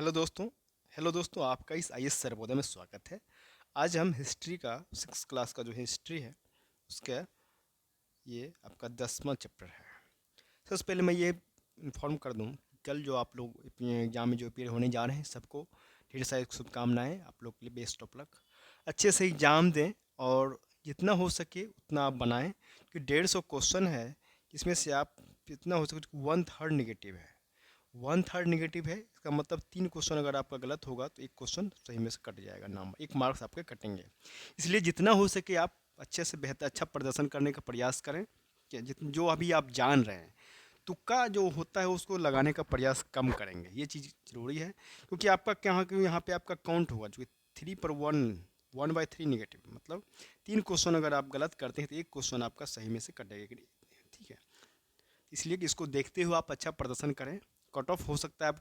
Hello दोस्तों। आपका इस आईएएस सर्वोदय में स्वागत है। आज हम हिस्ट्री का 6th क्लास का जो हिस्ट्री है उसका ये आपका 10वां चैप्टर है। सबसे पहले मैं ये इन्फॉर्म कर दूं, कल जो आप लोग अपने एग्जाम में जो अपीयर होने जा रहे हैं सबको ढेर सारी शुभकामनाएं। आप लोग के लिए बेस्ट ऑफ लक। अच्छे से एग्ज़ाम दें और जितना हो सके उतना आप बनाएं, क्योंकि 150 क्वेश्चन है। इसमें से आप जितना हो सके 1/3 निगेटिव है। 1/3 निगेटिव है, इसका मतलब 3 क्वेश्चन अगर आपका गलत होगा तो एक क्वेश्चन सही में से कट जाएगा, नाम 1 मार्क्स आपके कटेंगे। इसलिए जितना हो सके आप अच्छे से बेहतर अच्छा प्रदर्शन करने का प्रयास करें। कि जो अभी आप जान रहे हैं, तुक्का जो होता है उसको लगाने का प्रयास कम करेंगे, ये चीज़ ज़रूरी है। क्योंकि आपका यहाँ पे आपका काउंट होगा, जो 3/1, 1/3 निगेटिव मतलब 3 क्वेश्चन अगर आप गलत करते हैं तो एक क्वेश्चन आपका सही में से कटेगा। ठीक है, इसलिए कि इसको देखते हुए आप अच्छा प्रदर्शन करें। कट ऑफ हो सकता है, आप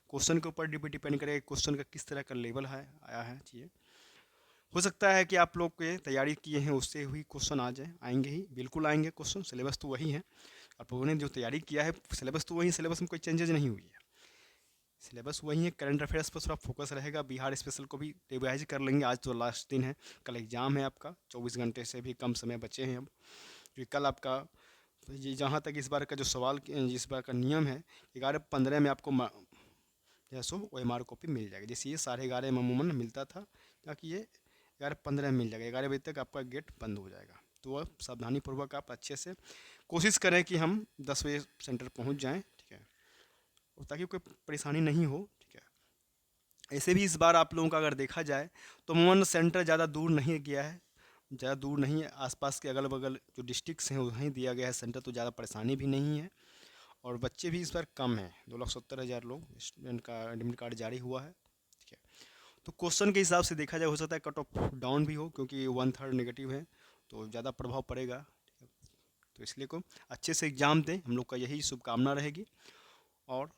क्वेश्चन के ऊपर डिपेंड करेगा क्वेश्चन का किस तरह का लेवल है आया है। चीज़ें हो सकता है कि आप लोग के तैयारी किए हैं उससे हुई क्वेश्चन आ जाए, आएंगे ही, बिल्कुल आएंगे क्वेश्चन। सिलेबस तो वही है, आप लोगों ने जो तैयारी किया है सिलेबस तो वही, सिलेबस में कोई चेंजेज नहीं हुई है, सिलेबस वही है। करंट अफेयर्स पर थोड़ा फोकस रहेगा, बिहार स्पेशल को भी रिवाइज कर लेंगे। आज तो लास्ट दिन है, कल एग्जाम है आपका, 24 घंटे से भी कम समय बचे हैं अब। क्योंकि कल आपका ये जहाँ तक इस बार का जो सवाल इस बार का नियम है, 11:15 में आपको जो है सो OMR कॉपी मिल जाएगी। जैसे ये 11:30 में अमूमन मिलता था, ताकि ये 11:15 में मिल जाएगा। 11 बजे तक आपका गेट बंद हो जाएगा। तो अब सावधानीपूर्वक आप अच्छे से कोशिश करें कि हम 10 बजे सेंटर पहुंच जाएं। ठीक है, और ताकि कोई परेशानी नहीं हो। ठीक है, ऐसे भी इस बार आप लोगों का अगर देखा जाए तो अमूमन सेंटर ज़्यादा दूर नहीं गया है, ज़्यादा दूर नहीं है, आसपास के अगल बगल जो डिस्ट्रिक्ट्स हैं वहीं दिया गया है सेंटर, तो ज़्यादा परेशानी भी नहीं है। और बच्चे भी इस बार कम हैं, 2,70,000 लोग स्टूडेंट का एडमिट कार्ड जारी हुआ है। ठीक है, तो क्वेश्चन के हिसाब से देखा जाए हो सकता है कट ऑफ डाउन भी हो, क्योंकि 1/3 नेगेटिव है तो ज़्यादा प्रभाव पड़ेगा। ठीक है, तो इसलिए को अच्छे से एग्ज़ाम दें, हम लोग का यही शुभकामना रहेगी। और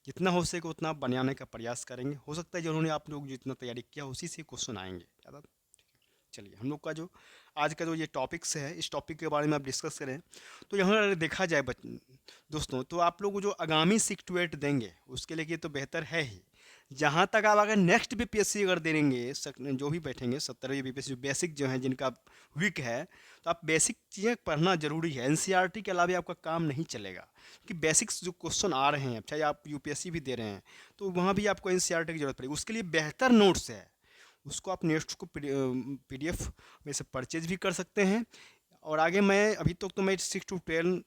जितना हो सके उतना बनाने का प्रयास करेंगे। हो सकता है जो उन्होंने आप लोग जितना तैयारी किया उसी से क्वेश्चन आएंगे ज़्यादा। चलिए हम लोग का जो आज का जो ये टॉपिक्स है, इस टॉपिक के बारे में आप डिस्कस करें तो यहाँ अगर देखा जाए दोस्तों, तो आप लोग जो आगामी सिक्टुएट देंगे उसके लिए ये तो बेहतर है ही। जहाँ तक आप अगर नेक्स्ट बीपीएससी अगर देंगे, जो भी बैठेंगे 70 बीपीएससी जो बेसिक जो है जिनका वीक है, तो आप बेसिक चीज़ें पढ़ना जरूरी है। एनसीईआरटी के अलावा आपका काम नहीं चलेगा, क्योंकि बेसिक्स जो क्वेश्चन आ रहे हैं, चाहे आप यूपीएससी भी दे रहे हैं तो वहाँ भी आपको एनसीईआरटी की जरूरत पड़ेगी। उसके लिए बेहतर नोट्स है, उसको आप नेक्स्ट को पीडीएफ में से परचेज भी कर सकते हैं। और आगे मैं अभी तक तो मैं 6 to 12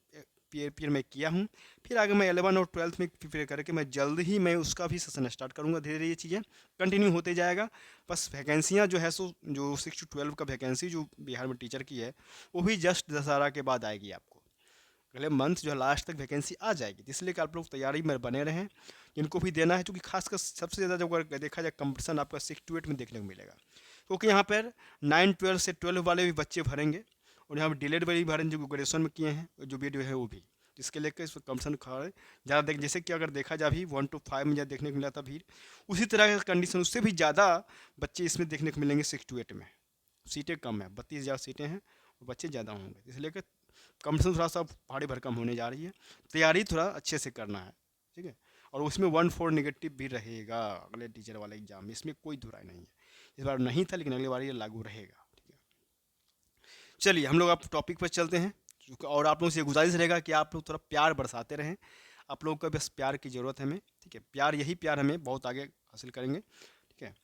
पीयर में किया हूँ, फिर आगे मैं 11 और 12th में प्रिपेयर करके मैं जल्द ही मैं उसका भी सेशन स्टार्ट करूँगा। धीरे धीरे ये चीज़ें कंटिन्यू होते जाएगा। बस वैकेंसियाँ जो है सो जो 6 to 12 का वैकेंसी जो बिहार में टीचर की है वो भी जस्ट दशहरा के बाद आएगी। आपको अगले मंथ जो है लास्ट तक वैकेंसी आ जाएगी, तो इसलिए कि आप लोग तैयारी में बने रहें, इनको भी देना है। क्योंकि खासकर सबसे ज़्यादा जब अगर देखा जाए कंपटीशन आपका 6 to 8 में देखने को मिलेगा, क्योंकि यहाँ पर 9, 12 से 12 वाले भी बच्चे भरेंगे, और यहाँ पर डिलेड वाले भी भरेंगे जो ग्रेजुएशन में किए हैं, जो बी है वो भी। जिसके लेकर इस कंपटीशन खड़े ज़्यादा देख, जैसे कि अगर देखा जाए अभी 1 to 5 में ज़्यादा देखने को मिला था भीड़, उसी तरह का कंडीशन उससे भी ज़्यादा बच्चे इसमें देखने को मिलेंगे 6 to 8 में। सीटें कम है, 32,000 सीटें हैं और बच्चे ज़्यादा होंगे, इसलिए कि कंपटीशन थोड़ा सा भारी भरकम होने जा रही है। तैयारी थोड़ा अच्छे से करना है। ठीक है, और उसमें 1/4 नेगेटिव भी रहेगा अगले टीचर वाले एग्जाम में, इसमें कोई दुराई नहीं है। इस बार नहीं था लेकिन अगली बार ये लागू रहेगा। ठीक है, चलिए हम लोग आप टॉपिक पर चलते हैं। और आप लोगों से गुजारिश रहेगा कि आप लोग थोड़ा प्यार बरसाते रहें। आप लोगों को बस प्यार की ज़रूरत है हमें। ठीक है, प्यार, यही प्यार हमें बहुत आगे हासिल करेंगे। ठीक है,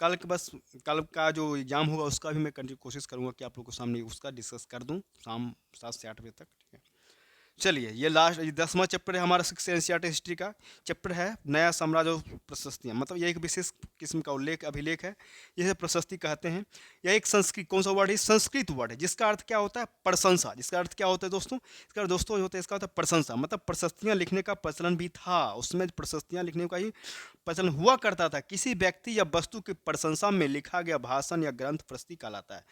कल का जो एग्ज़ाम होगा उसका भी मैं कोशिश करूँगा कि आप लोगों को सामने उसका डिस्कस कर दूँ शाम 7 से 8 बजे तक। ठीक है, चलिए ये लास्ट, ये 10वां चैप्टर है हमारा 6 एनसीईआरटी हिस्ट्री का। चैप्टर है नया साम्राज्य और प्रशस्तियाँ, मतलब ये एक विशेष किस्म का उल्लेख अभिलेख है, इसे प्रशस्ति कहते हैं। यह एक संस्कृत, कौन सा वर्ड है? संस्कृत वर्ड है, जिसका अर्थ क्या होता है? प्रशंसा। जिसका अर्थ क्या होता है दोस्तों? इसका अर्थ दोस्तों होता है, इसका होता है प्रशंसा। मतलब प्रशस्तियाँ लिखने का प्रचलन भी था, उसमें प्रशस्तियाँ लिखने का ही प्रचलन हुआ करता था। किसी व्यक्ति या वस्तु की प्रशंसा में लिखा गया भाषण या ग्रंथ प्रशस्ति कहलाता है।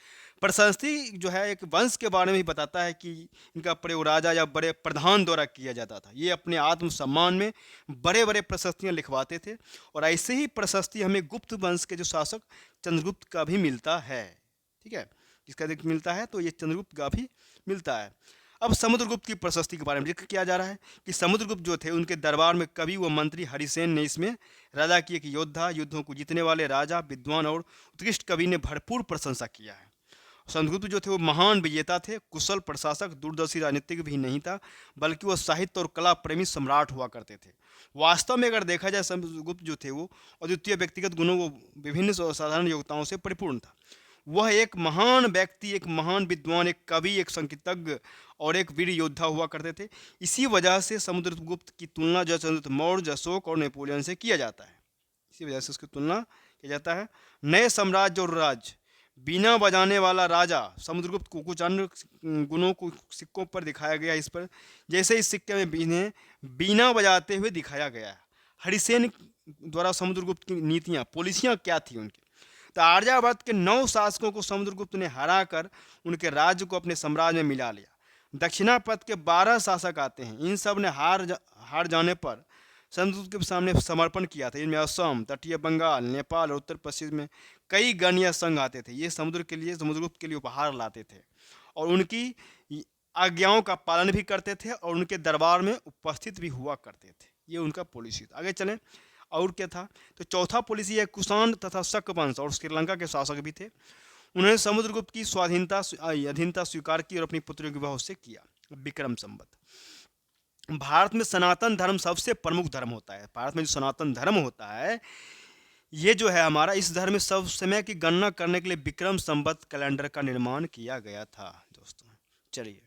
प्रशस्ति जो है एक वंश के बारे में भी बताता है कि इनका प्रयोग राजा या बड़े प्रधान द्वारा किया जाता था। ये अपने आत्म सम्मान में बड़े बड़े प्रशस्तियाँ लिखवाते थे। और ऐसे ही प्रशस्ति हमें गुप्त वंश के जो शासक चंद्रगुप्त का भी मिलता है। ठीक है, किसका मिलता है? तो ये चंद्रगुप्त का भी मिलता है। अब समुद्रगुप्त की प्रशस्ति के बारे में जिक्र किया जा रहा है कि समुद्रगुप्त जो थे उनके दरबार में कवि व मंत्री हरिसेन ने इसमें राजा की एक योद्धा, युद्धों को जीतने वाले राजा, विद्वान और उत्कृष्ट कवि ने भरपूर प्रशंसा किया है। समुद्रगुप्त जो थे वो महान विजेता थे, कुशल प्रशासक, दूरदर्शी राजनीतिक भी नहीं था, बल्कि वो साहित्य और कला प्रेमी सम्राट हुआ करते थे। वास्तव में अगर देखा जाए समुद्रगुप्त जो थे वो अद्वितीय व्यक्तिगत गुणों वो विभिन्न साधारण योग्यताओं से परिपूर्ण था। वह एक महान व्यक्ति, एक महान विद्वान, एक कवि, एक संगीतज्ञ और एक वीर योद्धा हुआ करते थे। इसी वजह से समुद्रगुप्त की तुलना जो चंद्रगुप्त मौर्य, अशोक और नेपोलियन से किया जाता है। इसी वजह से उसकी तुलना किया जाता है। नए साम्राज्य और राज, बीना बजाने वाला राजा समुद्रगुप्त को कुछ अन्य गुणों को सिक्कों पर दिखाया गया इस पर, जैसे इस सिक्के में बीना बजाते हुए दिखाया गया है। हरिसेन द्वारा समुद्रगुप्त की नीतियाँ, पॉलिसियाँ क्या थी उनकी? तो आर्यावर्त के 9 शासकों को समुद्रगुप्त ने हराकर उनके राज्य को अपने साम्राज्य में मिला लिया। दक्षिणापथ के 12 शासक आते हैं। इन सब ने हार जाने पर समुद्रगुप्त के सामने समर्पण किया था। इनमें असम, तटीय बंगाल, नेपाल और उत्तर पश्चिम में कई गणीय संघ आते थे। ये समुद्रगुप्त के लिए उपहार लाते थे और उनकी आज्ञाओं का पालन भी करते थे और उनके दरबार में उपस्थित भी हुआ करते थे। ये उनका पॉलिसी था। आगे चलें, और क्या था? तो चौथा पॉलिसी है कुषाण तथा शक वंश और श्रीलंका के शासक भी थे। उन्होंने समुद्रगुप्त की अधीनता स्वीकार की और अपनी पुत्रियों के विवाह उससे किया। विक्रम संवत। भारत में सनातन धर्म सबसे प्रमुख धर्म होता है। भारत में जो सनातन धर्म होता है ये जो है हमारा, इस धर्म में सब समय की गणना करने के लिए विक्रम संवत कैलेंडर का निर्माण किया गया था दोस्तों। चलिए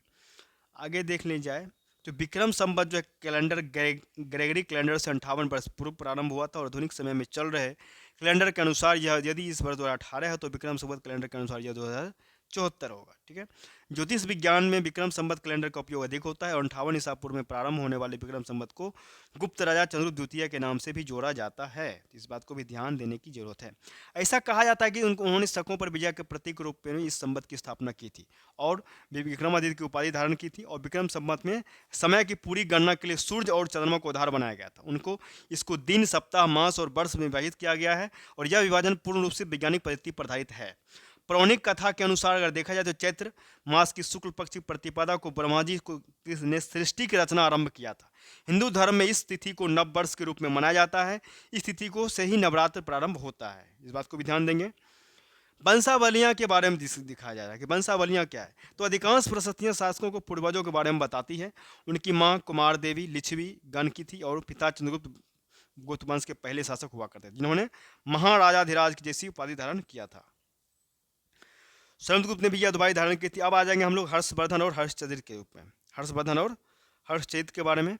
आगे देख ली जाए तो विक्रम संवत जो है कैलेंडर ग्रेगरी कैलेंडर से 58 वर्ष पूर्व प्रारंभ हुआ था और आधुनिक समय में चल रहे कैलेंडर के अनुसार यह, यदि इस वर्ष 2018 है तो विक्रम संवत कैलेंडर के अनुसार यह 2074 होगा। ठीक है। ज्योतिष विज्ञान में विक्रम संवत कैलेंडर का उपयोग अधिक होता है और 58 ईसा पूर्व में प्रारंभ होने वाले विक्रम संवत को गुप्त राजा चंद्रगुप्त द्वितीय के नाम से भी जोड़ा जाता है। इस बात को भी ध्यान देने की जरूरत है। ऐसा कहा जाता है कि उन्होंने शकों पर विजय के प्रतीक रूप में इस संवत की स्थापना की थी और विक्रमादित्य की उपाधि धारण की थी। और विक्रम संवत में समय की पूरी गणना के लिए सूर्य और चंद्रमा को आधार बनाया गया था। इसको दिन, सप्ताह, मास और वर्ष में विभाजित किया गया है और यह विभाजन पूर्ण रूप से वैज्ञानिक पद्धति पर आधारित है। पौराणिक कथा के अनुसार अगर देखा जाए तो चैत्र मास की शुक्ल पक्ष की प्रतिपदा को ब्रह्मा जी ने सृष्टि की रचना आरंभ किया था। हिंदू धर्म में इस तिथि को नव वर्ष के रूप में मनाया जाता है। इस तिथि को से ही नवरात्र प्रारंभ होता है। इस बात को भी ध्यान देंगे। वंशावलियाँ के बारे में दिखाया जा रहा है कि वंशावलियाँ क्या है। तो अधिकांश प्रशस्तियाँ शासकों को पूर्वजों के बारे में बताती है। उनकी माँ कुमार देवी लिच्छवी गण की थी और पिता चंद्रगुप्त गुप्त वंश के पहले शासक हुआ करते थे जिन्होंने महाराजाधिराज की जैसी उपाधि धारण किया था। समुद्रगुप्त ने भी यह उपाधि धारण की थी। अब आ जाएंगे हम लोग हर्षवर्धन और हर्षचंद्र के रूप में। हर्षवर्धन और हर्षचंद्र के बारे में।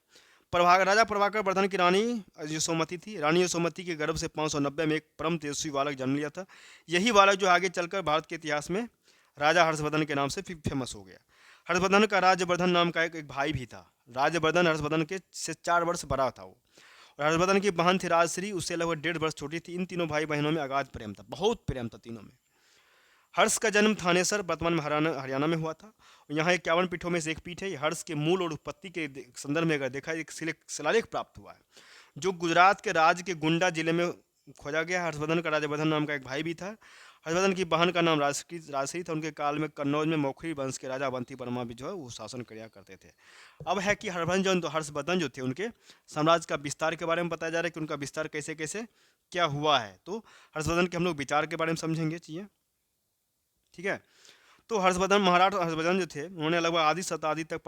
राजा प्रभाकर वर्धन की रानी यशोमती थी। रानी यशोमती के गर्भ से 590 में एक परम तेजस्वी बालक जन्म लिया था। यही बालक जो आगे चलकर भारत के इतिहास में राजा हर्षवर्धन के नाम से फेमस हो गया। हर्षवर्धन का राज्यवर्धन नाम का एक भाई भी था। राज्यवर्धन हर्षवर्धन के से 4 वर्ष बड़ा था वो। और हर्षवर्धन की बहन थी राजश्री, उससे लगभग 1.5 वर्ष छोटी थी। इन तीनों भाई बहनों में अगाध प्रेम था, बहुत प्रेम था तीनों में। हर्ष का जन्म थानेसर वर्तमान में हरियाणा में हुआ था। यहाँ 51 पीठों में से एक पीठ है। हर्ष के मूल और उत्पत्ति के संदर्भ में अगर देखा एक शिलालेख प्राप्त हुआ है जो गुजरात के राज्य के गुंडा जिले में खोजा गया। हर्षवर्धन का राज्यवर्धन नाम का एक भाई भी था। हर्षवर्धन की बहन का नाम राजश्री था। उनके काल में कन्नौज में मौखरी वंश के राजा अवंती वर्मा भी जो है वो शासन किया करते थे। अब है कि हर्षवर्धन जो थे उनके साम्राज्य का विस्तार के बारे में बताया जा रहा है कि उनका विस्तार कैसे कैसे क्या हुआ है। तो हर्षवर्धन के हम लोग विचार के बारे में समझेंगे चाहिए। ठीक है। तो महाराज हर्षवर्धन जो थे उन्होंने लगभग आधी शताब्दी तक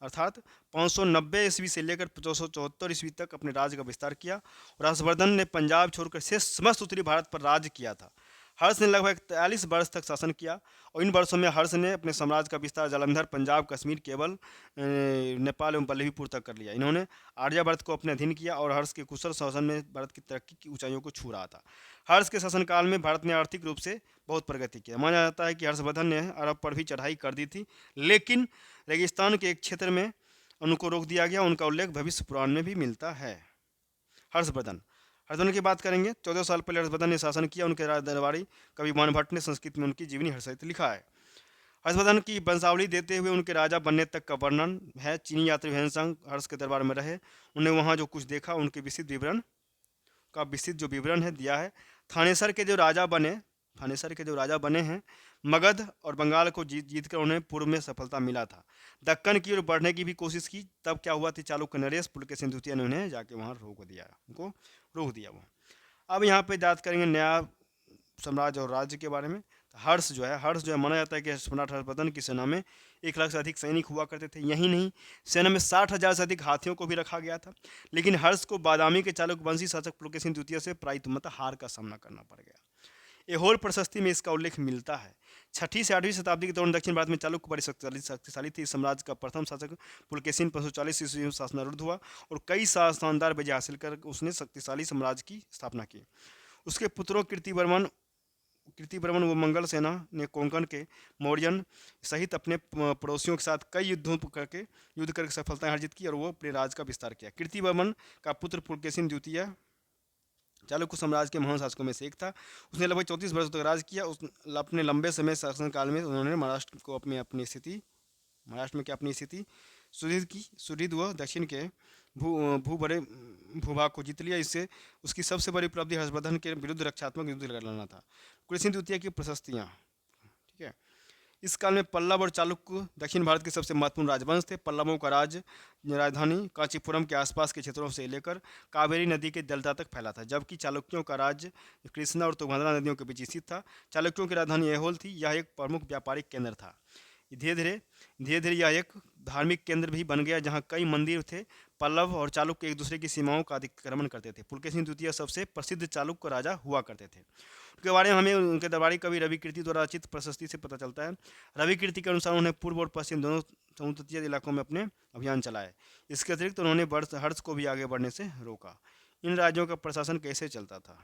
अर्थात 590 ईस्वी से लेकर 574 ईस्वी तक अपने राज्य का विस्तार किया। और हर्षवर्धन ने पंजाब छोड़कर शेष समस्त उत्तरी भारत पर राज्य किया था। हर्ष ने लगभग 43 वर्ष तक शासन किया और इन वर्षों में हर्ष ने अपने साम्राज्य का विस्तार जालंधर, पंजाब, कश्मीर, केवल नेपाल एवं बल्लभीपुर तक कर लिया। इन्होंने आर्यावर्त को अपने अधीन किया और हर्ष के कुशल शासन में भारत की तरक्की की ऊंचाइयों को छू रहा था। हर्ष के शासनकाल में भारत ने आर्थिक रूप से बहुत प्रगति की। माना जाता है कि हर्षवर्धन ने अरब पर भी चढ़ाई कर दी थी, लेकिन रेगिस्तान के एक क्षेत्र में उनको रोक दिया गया। उनका उल्लेख भविष्य पुराण में भी मिलता है। हर्षवर्धन की बात करेंगे। 14 साल पहले हर्षवर्धन ने शासन किया। उनके दरबारी कवि बाणभट्ट ने संस्कृत में उनकी जीवनी हर्षचरित लिखा है। हर्षवर्धन की वंशावली देते हुए उनके राजा बनने तक का वर्णन है। चीनी यात्री ह्वेनसांग हर्ष के दरबार में रहे। उन्हें वहाँ जो कुछ देखा उनके विस्तृत विवरण है दिया है। थानेसर के जो राजा बने थानेसर के जो राजा बने हैं, मगध और बंगाल को जीत कर उन्हें पूर्व में सफलता मिला था। दक्कन की ओर बढ़ने की भी कोशिश की, तब क्या हुआ थी, चालुक्य नरेश पुलकेशिन द्वितीय ने उन्हें जाके वहाँ रोक दिया वो। अब यहाँ पे बात करेंगे नया साम्राज्य और राज्य के बारे में। तो हर्ष जो है माना जाता है कि सम्राट हर्षवर्धन की सेना में 1 लाख से अधिक सैनिक हुआ करते थे। यही नहीं, सेना में 60,000 से अधिक हाथियों को भी रखा गया था। लेकिन हर्ष को बादामी के चालुक्य वंशी शासक पुलकेशिन द्वितीय से प्रायितमतः हार का सामना करना पड़ गया। एहोल प्रशस्ति में इसका उल्लेख मिलता है। 6ठी से 8वीं शताब्दी के दौरान दक्षिण भारत में चालुक्य बड़ी शक्तिशाली थी। साम्राज्य का प्रथम शासक पुलकेशिन 540 ईस्वी में शासनारूढ़ हुआ और कई शानदार विजय हासिल कर उसने शक्तिशाली साम्राज्य की स्थापना की। उसके पुत्रों कीर्तिवर्मन व मंगल सेना ने कोंकण के मौर्यन सहित अपने पड़ोसियों के साथ कई युद्ध करके सफलताएं अर्जित की और वो अपने राज का विस्तार किया। कीर्तिवर्मन का पुत्र पुलकेशिन द्वितीय चालुक्य साम्राज्य के महान शासकों में से एक था। उसने लगभग 34 वर्ष तक राज किया। अपने लंबे समय शासनकाल में उन्होंने महाराष्ट्र में क्या अपनी स्थिति सुदृढ़ व दक्षिण के भूभाग को जीत लिया। इससे उसकी सबसे बड़ी उपलब्धि हर्षवर्धन के विरुद्ध रक्षात्मक युद्ध लड़ना था। पुलकेशिन द्वितीय की प्रशस्तियाँ, ठीक है। इस काल में पल्लव और चालुक्य दक्षिण भारत के सबसे महत्वपूर्ण राजवंश थे। पल्लवों का राजधानी कांचीपुरम के आसपास के क्षेत्रों से लेकर कावेरी नदी के डेल्टा तक फैला था, जबकि चालुक्यों का राज्य कृष्णा और तुंगभद्रा नदियों के बीच स्थित था। चालुक्यों की राजधानी ऐहोल थी। यह एक प्रमुख व्यापारिक केंद्र था। धीरे धीरे यह एक धार्मिक केंद्र भी बन गया, जहाँ कई मंदिर थे। पल्लव और चालुक्य एक दूसरे की सीमाओं का अतिक्रमण करते थे। पुलकेशिन द्वितीय सबसे प्रसिद्ध चालुक्य राजा हुआ करते थे। उनके बारे में हमें उनके दरबारी कवि रवि कीर्ति द्वारा रचित प्रशस्ति से पता चलता है। रवि कीर्ति के अनुसार उन्होंने पूर्व और पश्चिम दोनों समुद्र तटीय इलाकों में अपने अभियान चलाए। इसके अतिरिक्त उन्होंने हर्ष को भी आगे बढ़ने से रोका। इन राज्यों का प्रशासन कैसे चलता था?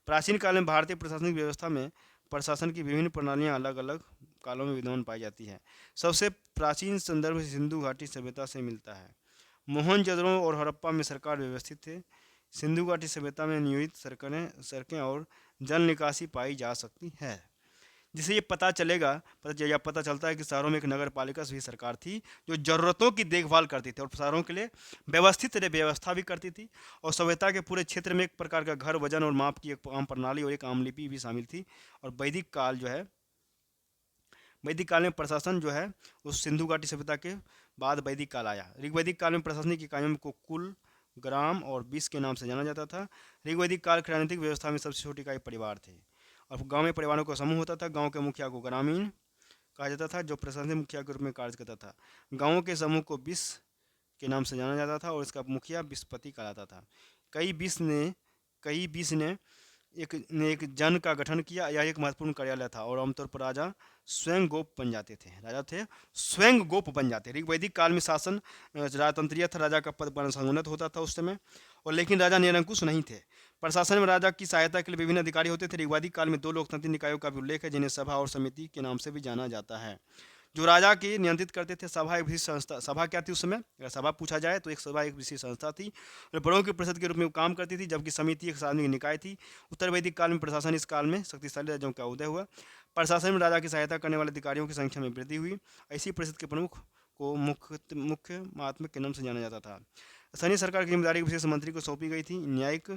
प्राचीन काल में भारतीय प्रशासनिक व्यवस्था में प्रशासन की विभिन्न प्रणालियाँ अलग अलग कालों में विद्यमान पाई जाती हैं। सबसे प्राचीन संदर्भ सिंधु घाटी सभ्यता से मिलता है। मोहनजोदड़ो और हड़प्पा में सरकार व्यवस्थित थे। सिंधु घाटी सभ्यता में नियोजित सड़कें और जल निकासी पाई जा सकती है, जिससे ये पता चलता है कि शहरों में एक नगर पालिका भी सरकार थी जो जरूरतों की देखभाल करती थी और शहरों के लिए व्यवस्थित व्यवस्था भी करती थी। और सभ्यता के पूरे क्षेत्र में एक प्रकार का घर, वजन और माप की एक आम प्रणाली और एक आम लिपि भी शामिल थी। और वैदिक काल में प्रशासन जो है उस सिंधु घाटी सभ्यता के बाद वैदिक काल आया। ऋग्वैदिक काल में प्रशासनिक इकाइयों को कुल, ग्राम और बीस के नाम से जाना जाता था। ऋग्वैदिक काल की राजनीतिक व्यवस्था में सबसे छोटी इकाई परिवार थे और गांव में परिवारों का समूह होता था। गांव के मुखिया को ग्रामीण कहा जाता था, जो प्रशासनिक मुखिया के रूप में कार्य करता था। गांवों के समूह को बिस के नाम से जाना जाता था और इसका मुखिया बिस्पति कहलाता था। कई बीस ने एक जन का गठन किया। यह एक महत्वपूर्ण कार्यालय था और आमतौर पर राजा स्वयं गोप बन जाते। ऋग्वैदिक काल में शासन राजतंत्रीय था। राजा का पद बड़ा समुन्नत होता था उस समय, और लेकिन राजा निरंकुश नहीं थे। प्रशासन में राजा की सहायता के लिए विभिन्न अधिकारी होते थे। ऋग्वैदिक काल में 2 लोकतांत्रिक निकायों का भी उल्लेख है, जिन्हें सभा और समिति के नाम से भी जाना जाता है, जो राजा की नियंत्रित करते थे। सभा एक विशेष संस्था, सभा क्या थी उस समय, अगर सभा पूछा जाए तो सभा एक विशेष संस्था थी और बड़ों के परिषद के रूप में काम करती थी, जबकि समिति एक सार्वजनिक निकाय थी। उत्तर वैदिक काल में प्रशासन इस काल में शक्तिशाली राज्यों का उदय हुआ। प्रशासन में राजा की सहायता करने वाले अधिकारियों की संख्या में वृद्धि हुई। ऐसी परिषद के प्रमुख को मुख्य महात्मा के नाम से जाना जाता था। स्थानीय सरकार की जिम्मेदारी विशेष मंत्री को सौंपी गई थी। न्यायिक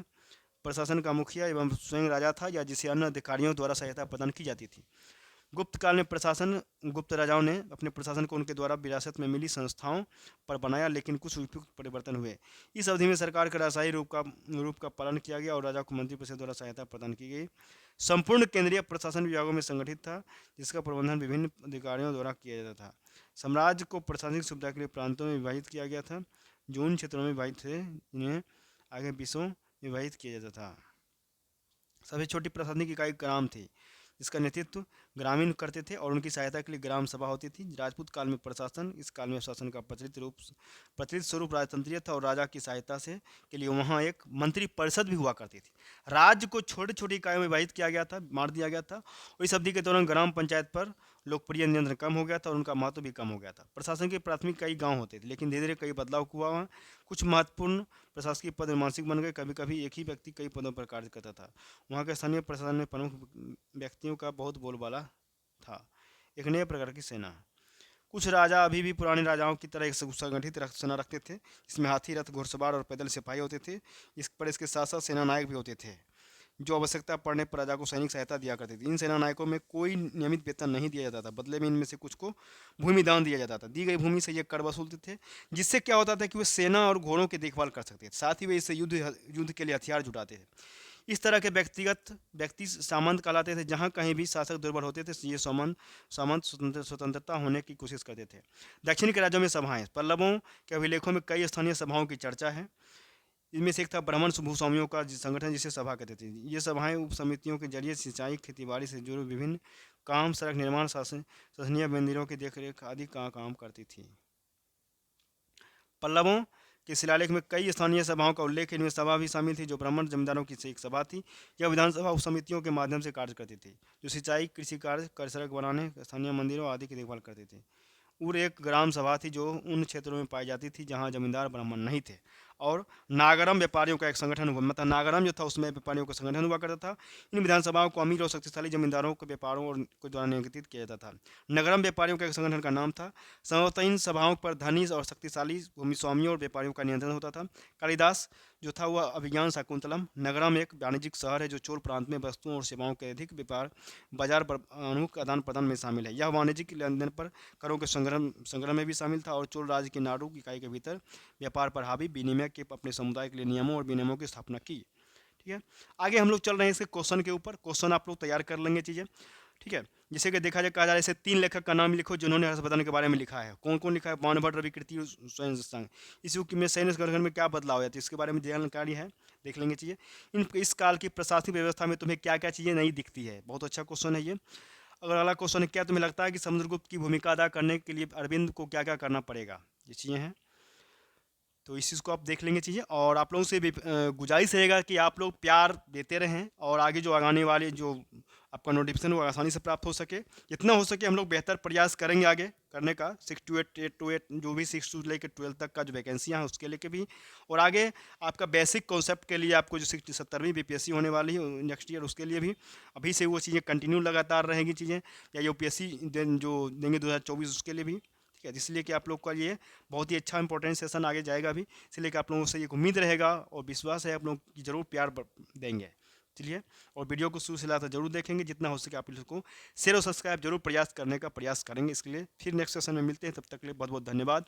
प्रशासन का मुखिया एवं स्वयं राजा था, या जिसे अन्य अधिकारियों द्वारा सहायता प्रदान की जाती थी। गुप्त काल में गुप्त राजाओं ने अपने प्रशासन को उनके द्वारा विरासत में मिली संस्थाओं पर बनाया, लेकिन कुछ उपयुक्त परिवर्तन हुए। इस अवधि में सरकार के राजशाही रूप का पालन किया गया और राजा को मंत्रिपरिषद द्वारा सहायता प्रदान की गई। संपूर्ण केंद्रीय प्रशासन विभागों में संगठित था, जिसका प्रबंधन विभिन्न अधिकारियों द्वारा किया जाता था। साम्राज्य को प्रशासनिक सुविधा के लिए प्रांतों में विभाजित किया गया था, जो उन क्षेत्रों में विभाजित थे जिन्हें आगे विषयों में विभाजित किया जाता था। सबसे छोटी प्रशासनिक इकाई ग्राम थी, जिसका नेतृत्व ग्रामीण करते थे और उनकी सहायता के लिए ग्राम सभा होती थी। राजपूत काल में प्रशासन, इस काल में शासन का प्रचलित स्वरूप राजतंत्रीय था और राजा की सहायता से के लिए वहाँ एक मंत्री परिषद भी हुआ करती थी। राज्य को छोटी छोटी इकाइयों में विभाजित किया गया था, बांट दिया गया था और इस अवधि के दौरान ग्राम पंचायत पर लोकप्रिय नियंत्रण कम हो गया था और उनका महत्व भी कम हो गया था। प्रशासन के प्राथमिक कई गाँव होते थे, लेकिन धीरे धीरे कई बदलाव हुआ वहाँ। कुछ महत्वपूर्ण प्रशासकीय पद मानसिक बन गए। कभी कभी एक ही व्यक्ति कई पदों पर कार्य करता था। वहाँ के स्थानीय प्रशासन में प्रमुख व्यक्तियों का बहुत बोलबाला था। एक नए प्रकार की सेना। कुछ राजा अभी भी पुराने राजाओं की तरह एक संगठित सेना रखते थे, जिसमें हाथी, रथ, घुड़सवार और पैदल सिपाही होते थे। इसके साथ साथ सेना नायक भी होते थे, जो आवश्यकता पड़ने पर राजा को सैनिक सहायता दिया करती थी। इन सेना नायकों में कोई नियमित वेतन नहीं दिया जाता था, बदले में इनमें से कुछ को भूमि दान दिया जाता था। दी गई भूमि से ये कर वसूलते थे, जिससे क्या होता था कि वे सेना और घोड़ों की देखभाल कर सकते थे। साथ ही वे इससे युद्ध के लिए हथियार जुटाते थे। इस तरह के व्यक्ति सामंत कहलाते थे। जहाँ कहीं भी शासक दुर्बल होते थे, ये सामंत स्वतंत्रता होने की कोशिश करते थे। दक्षिण के राज्यों में सभाएं, पल्लवों के अभिलेखों में कई स्थानीय सभाओं की चर्चा है। इनमें से एक था ब्राह्मण भूस्वामियों का संगठन, जिसे सभा कहते थे। ये सभाएं उप समितियों के जरिए सिंचाई, खेतीबाड़ी से जुड़े विभिन्न काम, सड़क निर्माण, शासनीय मंदिरों की देखरेख आदि का काम करती थी। पल्लवों के शिलालेख में कई स्थानीय सभाओं का उल्लेख है। इनमें सभा भी शामिल थी जो ब्राह्मण जमींदारों की एक सभा थी। यह विधानसभा उप समितियों के माध्यम से कार्य करती थी, जो सिंचाई, कृषि कार्य, कर सड़क बनाने, स्थानीय मंदिरों आदि की देखभाल करती थी। और एक ग्राम सभा थी जो उन क्षेत्रों में पाई जाती थी जहां जमींदार ब्राह्मण नहीं थे। और नागरम व्यापारियों का एक संगठन हुआ, मतलब नागरम जो था उसमें व्यापारियों का संगठन हुआ करता था। इन विधानसभाओं को अमीर और शक्तिशाली जमींदारों के व्यापारों और को द्वारा नियंत्रित किया जाता था। नगरम व्यापारियों का एक संगठन का नाम था। संभवतः इन सभाओं पर धनी और शक्तिशाली भूमि स्वामियों और व्यापारियों का नियंत्रण होता था। कालिदास जो था वह अभिज्ञान शाकुंतलम। नगरम एक वाणिज्यिक शहर है जो चोल प्रांत में वस्तुओं और सेवाओं के अधिक व्यापार, बाजार पर उन्मुख आदान प्रदान में शामिल है। यह वाणिज्यिक लेन देन पर करों के संग्रह में भी शामिल था और चोल राज्य की नाडु इकाई के भीतर व्यापार पर हावी विनिमय के अपने समुदाय के लिए नियमों और विनियमों की स्थापना की। ठीक है, आगे हम लोग चल रहे हैं इसके क्वेश्चन के ऊपर। क्वेश्चन आप लोग तैयार कर लेंगे चीज़ें। ठीक है, जैसे कि देखा जाए, कहा जा रहा है, इसे 3 लेखक का नाम लिखो जिन्होंने हर्षवर्धन के बारे में लिखा है। कौन कौन लिखा है? बाणभट्ट, रवि कीर्ति और स्वयं संग। इस युग में सैन्य संगठन में क्या बदलाव है, तो इसके बारे में जानकारी है, देख लेंगे चीज़ें। इस काल की प्रशासनिक व्यवस्था में तुम्हें क्या क्या चीज़ें नहीं दिखती है? बहुत अच्छा क्वेश्चन है ये। अगर अगला क्वेश्चन है, क्या तुम्हें लगता है कि समुद्रगुप्त की भूमिका अदा करने के लिए अरविंद को क्या क्या करना पड़ेगा? ये चीज़ें हैं, तो इस चीज़ को आप देख लेंगे चीज़ें। और आप लोगों से भी गुजारिश रहेगा कि आप लोग प्यार देते रहें और आगे जो आने वाले जो आपका नोटिफिकेशन वो आसानी से प्राप्त हो सके। जितना हो सके हम लोग बेहतर प्रयास करेंगे आगे करने का। 6 to 8, 8 to 8, जो भी 6 to लेकर 12 तक का जो वैकेंसियाँ हैं उसके लेके भी। और आगे आपका बेसिक कॉन्सेप्ट के लिए आपको जो 70वीं बीपीएससी होने वाली है नेक्स्ट ईयर, उसके लिए भी अभी से वो चीज़ें कंटिन्यू लगातार रहेंगी चीज़ें। या यूपीएससी जो देंगे 2024 उसके लिए भी। ठीक है, इसलिए कि आप लोग का ये बहुत ही अच्छा इंपॉर्टेंट सेशन आगे जाएगा भी। इसलिए कि आप लोगों से ये उम्मीद रहेगा और विश्वास है आप लोग की ज़रूर प्यार देंगे। चलिए, और वीडियो को शुरू से लाता जरूर देखेंगे। जितना हो सके आप लोग को शेयर और सब्सक्राइब जरूर प्रयास करने का प्रयास करेंगे। इसके लिए फिर नेक्स्ट सेशन में मिलते हैं, तब तक के लिए बहुत बहुत धन्यवाद।